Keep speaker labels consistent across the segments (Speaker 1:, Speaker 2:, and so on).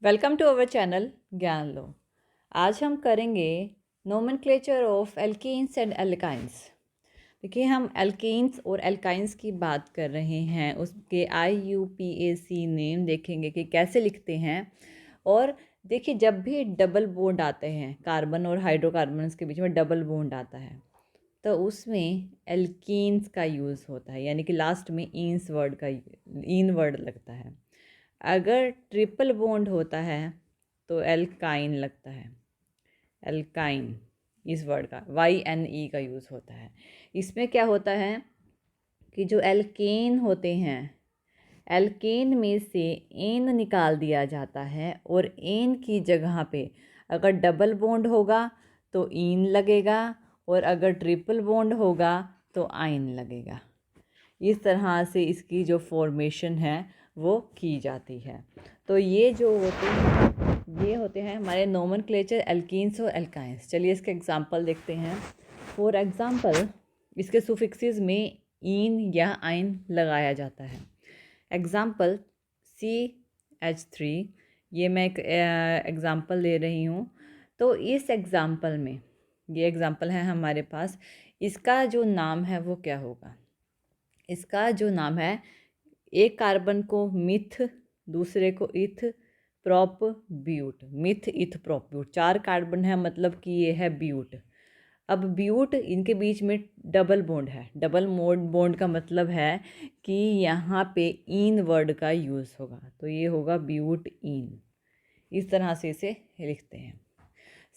Speaker 1: Welcome to our channel ज्ञान लो। आज हम करेंगे nomenclature of alkenes and alkynes. देखिए, हम एल्कीन्स और एल्काइंस की बात कर रहे हैं। उसके IUPAC नेम देखेंगे कि कैसे लिखते हैं। और देखिए, जब भी डबल बॉन्ड आते हैं, कार्बन और हाइड्रोकार्बन्स के बीच में डबल बॉन्ड आता है, तो उसमें एल्कीन्स का यूज़ होता है, यानी कि लास्ट में इन वर्ड लगता है। अगर ट्रिपल बॉन्ड होता है तो एल्काइन लगता है। एल्काइन इस वर्ड का YNE का यूज़ होता है। इसमें क्या होता है कि जो एल्केन होते हैं, एल्केन में से एन निकाल दिया जाता है और एन की जगह पे अगर डबल बॉन्ड होगा तो इन लगेगा और अगर ट्रिपल बॉन्ड होगा तो आइन लगेगा। इस तरह से इसकी जो फॉर्मेशन है वो की जाती है। तो ये होते हैं हमारे नोमेनक्लेचर एल्कीन्स और एल्काइंस। चलिए इसके एग्जांपल देखते हैं। फॉर एग्जांपल, इसके सुफिक्सेस में इन या आइन लगाया जाता है। एग्जांपल CH3, ये मैं एक एग्जांपल ले रही हूँ। तो इस एग्जांपल में, ये एग्जांपल है हमारे पास, इसका जो नाम है वो क्या होगा? इसका जो नाम है, एक कार्बन को मिथ, दूसरे को इथ, प्रोप, ब्यूट। मिथ, इथ, प्रोप, ब्यूट, 4 कार्बन है, मतलब कि ये है ब्यूट। अब ब्यूट, इनके बीच में डबल बॉन्ड है। डबल बॉन्ड का मतलब है कि यहाँ पे इन वर्ड का यूज़ होगा, तो ये होगा ब्यूट इन। इस तरह से इसे लिखते हैं।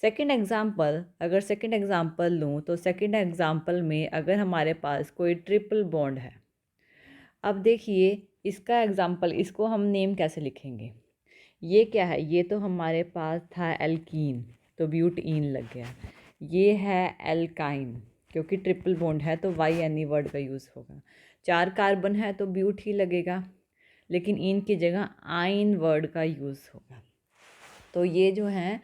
Speaker 1: सेकंड एग्जांपल, अगर सेकंड एग्जांपल लूँ तो सेकंड एग्जांपल में अगर हमारे पास कोई ट्रिपल बॉन्ड है, अब देखिए इसका एग्जांपल, इसको हम नेम कैसे लिखेंगे? ये क्या है? ये तो हमारे पास था एल्कीन, तो ब्यूट इन लग गया। ये है एल्काइन, क्योंकि ट्रिपल बॉन्ड है तो YNE वर्ड का यूज़ होगा। 4 कार्बन है तो ब्यूट ही लगेगा, लेकिन इन की जगह आइन वर्ड का यूज़ होगा। तो ये जो है,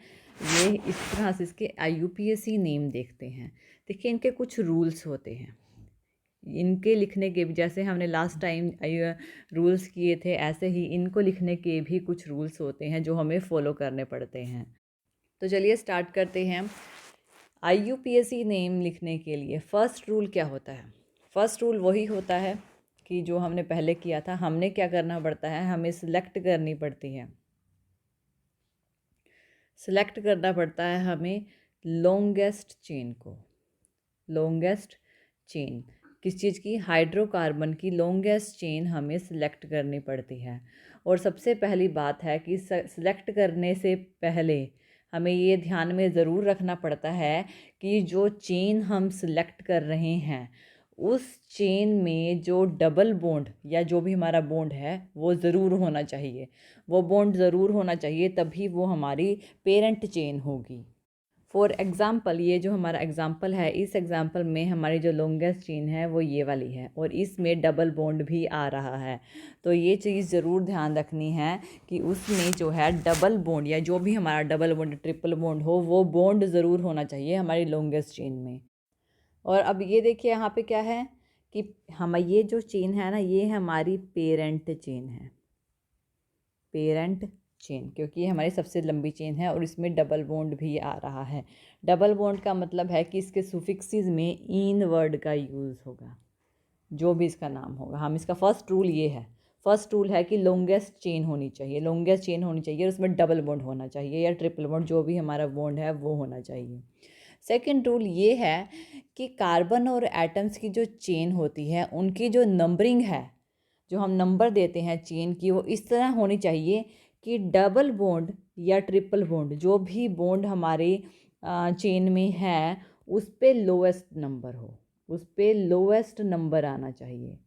Speaker 1: ये इस तरह से इसके IUPAC नेम देखते हैं। देखिए, इनके कुछ रूल्स होते हैं। इनके लिखने के भी, जैसे हमने लास्ट टाइम रूल्स किए थे, ऐसे ही इनको लिखने के भी कुछ रूल्स होते हैं जो हमें फॉलो करने पड़ते हैं। तो चलिए स्टार्ट करते हैं। IUPAC नेम लिखने के लिए फ़र्स्ट रूल क्या होता है? फ़र्स्ट रूल वही होता है कि जो हमने पहले किया था। हमने क्या करना पड़ता है, हमें सिलेक्ट करनी पड़ती है। सिलेक्ट करना पड़ता है हमें लॉन्गेस्ट चेन को। लॉन्गेस्ट चेन किस चीज़ की? हाइड्रोकार्बन की लॉन्गेस्ट चेन हमें सिलेक्ट करनी पड़ती है। और सबसे पहली बात है कि सिलेक्ट करने से पहले हमें ये ध्यान में ज़रूर रखना पड़ता है कि जो चेन हम सिलेक्ट कर रहे हैं, उस चेन में जो डबल बॉन्ड या जो भी हमारा बॉन्ड है वो ज़रूर होना चाहिए। वो बॉन्ड ज़रूर होना चाहिए, तभी वो हमारी पेरेंट चेन होगी। फॉर एग्ज़ाम्पल, ये जो हमारा एग्ज़ाम्पल है, इस एग्ज़ाम्पल में हमारी जो लॉन्गेस्ट चेन है वो ये वाली है और इसमें डबल बॉन्ड भी आ रहा है। तो ये चीज़ ज़रूर ध्यान रखनी है कि उसमें जो है डबल बॉन्ड या जो भी हमारा डबल बॉन्ड ट्रिपल बॉन्ड हो, वो बॉन्ड ज़रूर होना चाहिए हमारी लॉन्गेस्ट चेन में। और अब ये देखिए यहाँ पे क्या है कि हम, ये जो चेन है ना, ये हमारी पेरेंट चेन है। पेरेंट चेन, क्योंकि ये हमारी सबसे लंबी चेन है और इसमें डबल बॉन्ड भी आ रहा है। डबल बॉन्ड का मतलब है कि इसके सुफिक्सेस में इन वर्ड का यूज़ होगा, जो भी इसका नाम होगा। हम, इसका फर्स्ट रूल ये है, फर्स्ट रूल है कि लॉन्गेस्ट चेन होनी चाहिए। लॉन्गेस्ट चेन होनी चाहिए और उसमें डबल बॉन्ड होना चाहिए या ट्रिपल बॉन्ड, जो भी हमारा बॉन्ड है वो होना चाहिए। सेकेंड रूल ये है कि कार्बन और एटम्स की जो चेन होती है, उनकी जो नंबरिंग है, जो हम नंबर देते हैं चेन की, वो इस तरह होनी चाहिए कि डबल बॉन्ड या ट्रिपल बॉन्ड, जो भी बॉन्ड हमारे चेन में है, उस पे लोएस्ट नंबर हो, उस पे लोएस्ट नंबर आना चाहिए।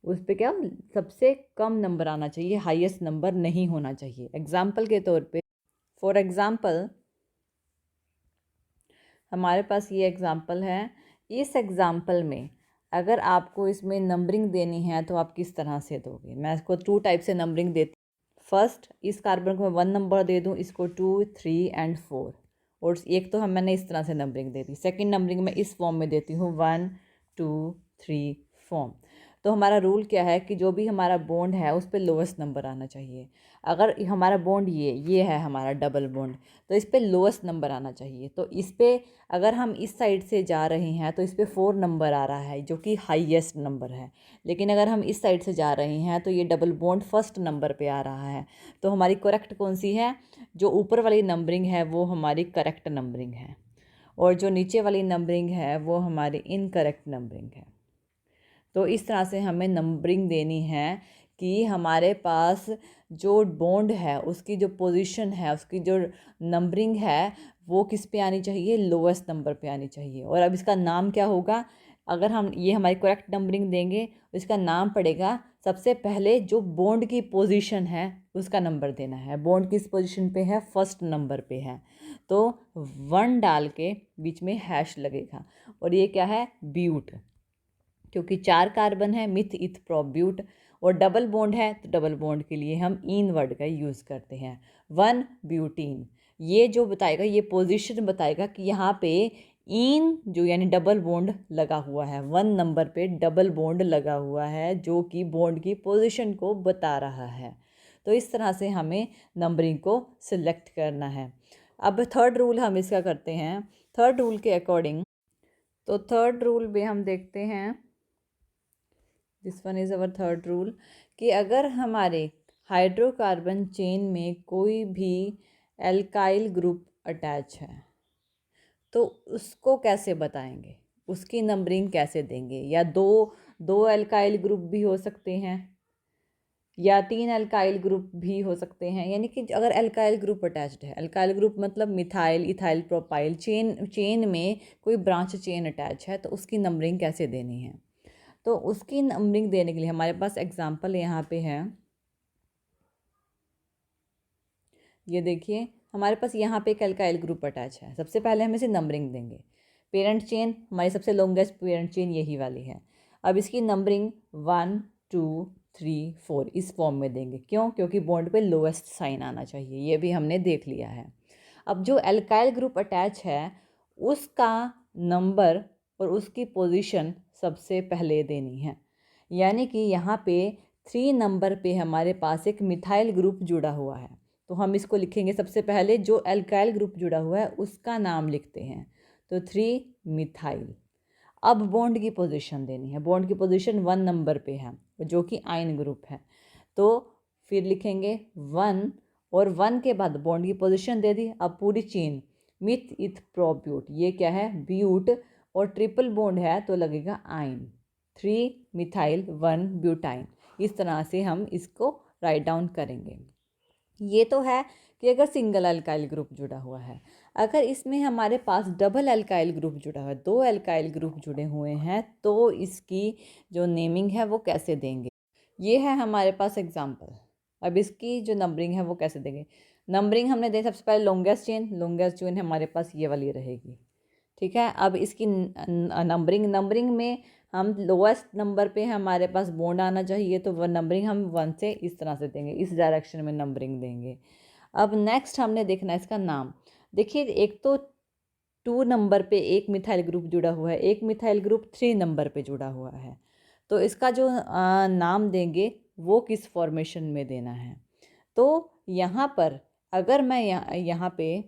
Speaker 1: उस पे क्या, सबसे कम नंबर आना चाहिए, हाईएस्ट नंबर नहीं होना चाहिए। एग्जाम्पल के तौर पे, फॉर एग्ज़ाम्पल, हमारे पास ये एग्ज़ाम्पल है। इस एग्ज़ाम्पल में अगर आपको इसमें नंबरिंग देनी है तो आप किस तरह से दोगे? मैं इसको 2 टाइप से नंबरिंग देती हूँ। फर्स्ट, इस कार्बन को मैं 1 नंबर दे दूँ, इसको 2, 3 एंड 4। और एक तो मैंने इस तरह से नंबरिंग दे दी। सेकेंड नंबरिंग मैं इस फॉर्म में देती हूँ, 1, 2, 3 फॉर्म। तो हमारा रूल क्या है कि जो भी हमारा बॉन्ड है उस पर लोवेस्ट नंबर आना चाहिए। अगर हमारा बॉन्ड ये है हमारा डबल बॉन्ड, तो इस पर लोवेस्ट नंबर आना चाहिए। तो इस पर अगर हम इस साइड से जा रहे हैं तो इस पर 4 नंबर आ रहा है जो कि हाईएस्ट नंबर है। लेकिन अगर हम इस साइड से जा रहे हैं तो ये डबल बॉन्ड फर्स्ट नंबर पे आ रहा है। तो हमारी करेक्ट कौन सी है? जो ऊपर वाली नंबरिंग है वो हमारी करेक्ट नंबरिंग है, और जो नीचे वाली नंबरिंग है वो हमारी इनकरेक्ट नंबरिंग है। तो इस तरह से हमें नंबरिंग देनी है कि हमारे पास जो बॉन्ड है उसकी जो पोजीशन है, उसकी जो नंबरिंग है वो किस पे आनी चाहिए? लोवेस्ट नंबर पे आनी चाहिए। और अब इसका नाम क्या होगा? अगर हम ये हमारी करेक्ट नंबरिंग देंगे तो इसका नाम पड़ेगा, सबसे पहले जो बॉन्ड की पोजीशन है उसका नंबर देना है। बॉन्ड किस पोजीशन पे है? फर्स्ट नंबर पे है। तो 1 डाल के बीच में हैश लगेगा, और ये क्या है? ब्यूट, क्योंकि 4 कार्बन है, मिथ इथ प्रोप ब्यूट। और डबल बॉन्ड है तो डबल बॉन्ड के लिए हम इन वर्ड का यूज़ करते हैं, 1 ब्यूटीन। ये जो बताएगा, ये पोजीशन बताएगा कि यहाँ पे इन जो यानी डबल बॉन्ड लगा हुआ है, 1 नंबर पे डबल बॉन्ड लगा हुआ है जो कि बॉन्ड की पोजीशन को बता रहा है। तो इस तरह से हमें नंबरिंग को सिलेक्ट करना है। अब थर्ड रूल हम इसका करते हैं। थर्ड रूल के अकॉर्डिंग, तो थर्ड रूल में हम देखते हैं, this one is our third rule, कि अगर हमारे हाइड्रोकार्बन चेन में कोई भी एल्काइल ग्रुप अटैच है तो उसको कैसे बताएंगे, उसकी नंबरिंग कैसे देंगे? या दो एल्काइल ग्रुप भी हो सकते हैं, या 3 एल्काइल ग्रुप भी हो सकते हैं। यानी कि अगर एल्काइल ग्रुप अटैच्ड है, एल्काइल ग्रुप मतलब मिथाइल, इथाइल, प्रोपाइल, चेन में कोई ब्रांच चेन अटैच है तो उसकी नंबरिंग कैसे देनी है? तो उसकी नंबरिंग देने के लिए हमारे पास एग्जांपल यहाँ पे है। ये देखिए, हमारे पास यहाँ पे एक एल्काइल ग्रुप अटैच है। सबसे पहले हम इसे नंबरिंग देंगे। पेरेंट चेन, हमारी सबसे लॉन्गेस्ट पेरेंट चेन यही वाली है। अब इसकी नंबरिंग 1 2 3 4 इस फॉर्म में देंगे। क्यों? क्योंकि बॉन्ड पे लोएस्ट साइन आना चाहिए, ये भी हमने देख लिया है। अब जो एल्काइल ग्रुप अटैच है उसका नंबर और उसकी पोजीशन सबसे पहले देनी है। यानी कि यहाँ पे 3 नंबर पे हमारे पास एक मिथाइल ग्रुप जुड़ा हुआ है, तो हम इसको लिखेंगे सबसे पहले जो एल्काइल ग्रुप जुड़ा हुआ है उसका नाम लिखते हैं, तो 3 मिथाइल। अब बॉन्ड की पोजीशन देनी है। बॉन्ड की पोजीशन 1 नंबर पे है जो कि आयन ग्रुप है, तो फिर लिखेंगे 1, और 1 के बाद बॉन्ड की पोजीशन दे दी। अब पूरी चेन मिथ इथ प्रोप ब्यूट, ये क्या है? ब्यूट, और ट्रिपल बॉन्ड है तो लगेगा आयन, 3 मिथाइल 1 ब्यूटाइन। इस तरह से हम इसको राइट डाउन करेंगे। ये तो है कि अगर सिंगल एल्काइल ग्रुप जुड़ा हुआ है। अगर इसमें हमारे पास डबल एल्काइल ग्रुप जुड़ा हुआ है, 2 एल्काइल ग्रुप जुड़े हुए हैं, तो इसकी जो नेमिंग है वो कैसे देंगे? ये है हमारे पास एग्जांपल। अब इसकी जो नंबरिंग है वो कैसे देंगे? नंबरिंग हमने दे, सबसे पहले लॉन्गेस्ट चेन हमारे पास ये वाली रहेगी, ठीक है। अब इसकी नंबरिंग में हम लोएस्ट नंबर पे हमारे पास बॉन्ड आना चाहिए, तो वह नंबरिंग हम 1 से इस तरह से देंगे, इस डायरेक्शन में नंबरिंग देंगे। अब नेक्स्ट हमने देखना है इसका नाम। देखिए, एक तो 2 नंबर पे एक मिथाइल ग्रुप जुड़ा हुआ है, एक मिथाइल ग्रुप 3 नंबर पे जुड़ा हुआ है, तो इसका जो नाम देंगे वो किस फॉर्मेशन में देना है? तो यहाँ पर अगर मैं यहाँ पे,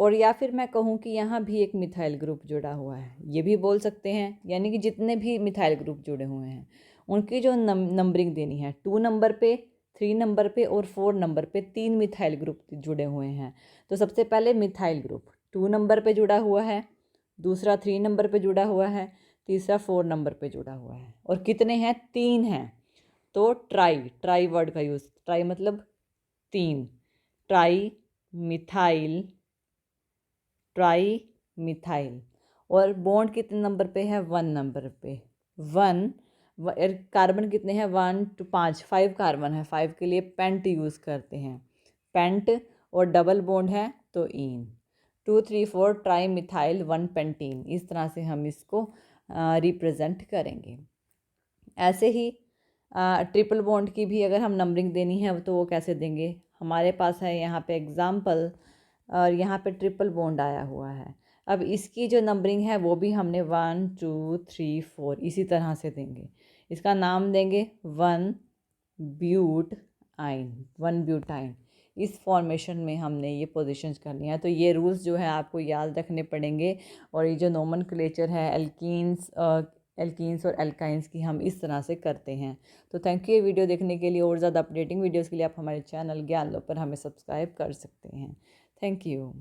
Speaker 1: और या फिर मैं कहूँ कि यहाँ भी एक मिथाइल ग्रुप जुड़ा हुआ है, ये भी बोल सकते हैं। यानी कि जितने भी मिथाइल ग्रुप जुड़े हुए हैं उनकी जो नंबरिंग देनी है, 2 नंबर पे, 3 नंबर पे और 4 नंबर पे 3 मिथाइल ग्रुप जुड़े हुए हैं। तो सबसे पहले मिथाइल ग्रुप 2 नंबर पे जुड़ा हुआ है, दूसरा 3 नंबर पे जुड़ा हुआ है, तीसरा 4 नंबर पे जुड़ा हुआ है। और कितने हैं? 3 हैं। तो ट्राई वर्ड का यूज़, ट्राई मतलब 3, ट्राई मिथाइल, ट्राई मिथाइल। और बॉन्ड कितने नंबर पे है? 1 नंबर पे। 1 कार्बन कितने हैं? 1 to 5, 5 कार्बन है, 5 के लिए पेंट यूज़ करते हैं, पेंट। और डबल बॉन्ड है तो इन, 2 3 4 ट्राई मिथाइल 1 पेंटीन। इस तरह से हम इसको रिप्रेजेंट करेंगे। ऐसे ही ट्रिपल बॉन्ड की भी अगर हम नंबरिंग देनी है तो वो कैसे देंगे? हमारे पास है यहाँ पे एग्जाम्पल, और यहाँ पे ट्रिपल बॉन्ड आया हुआ है। अब इसकी जो नंबरिंग है वो भी हमने 1 2 3 4 इसी तरह से देंगे। इसका नाम देंगे 1 ब्यूटाइन। इस फॉर्मेशन में हमने ये पोजीशंस करनी है। तो ये रूल्स जो है आपको याद रखने पड़ेंगे। और ये जो नोमेनक्लेचर है एल्कीन्स और एल्काइंस की, हम इस तरह से करते हैं। तो थैंक यू ये वीडियो देखने के लिए। और ज़्यादा अपडेटिंग वीडियोज़ के लिए आप हमारे चैनल ज्ञान लो पर हमें सब्सक्राइब कर सकते हैं। Thank you.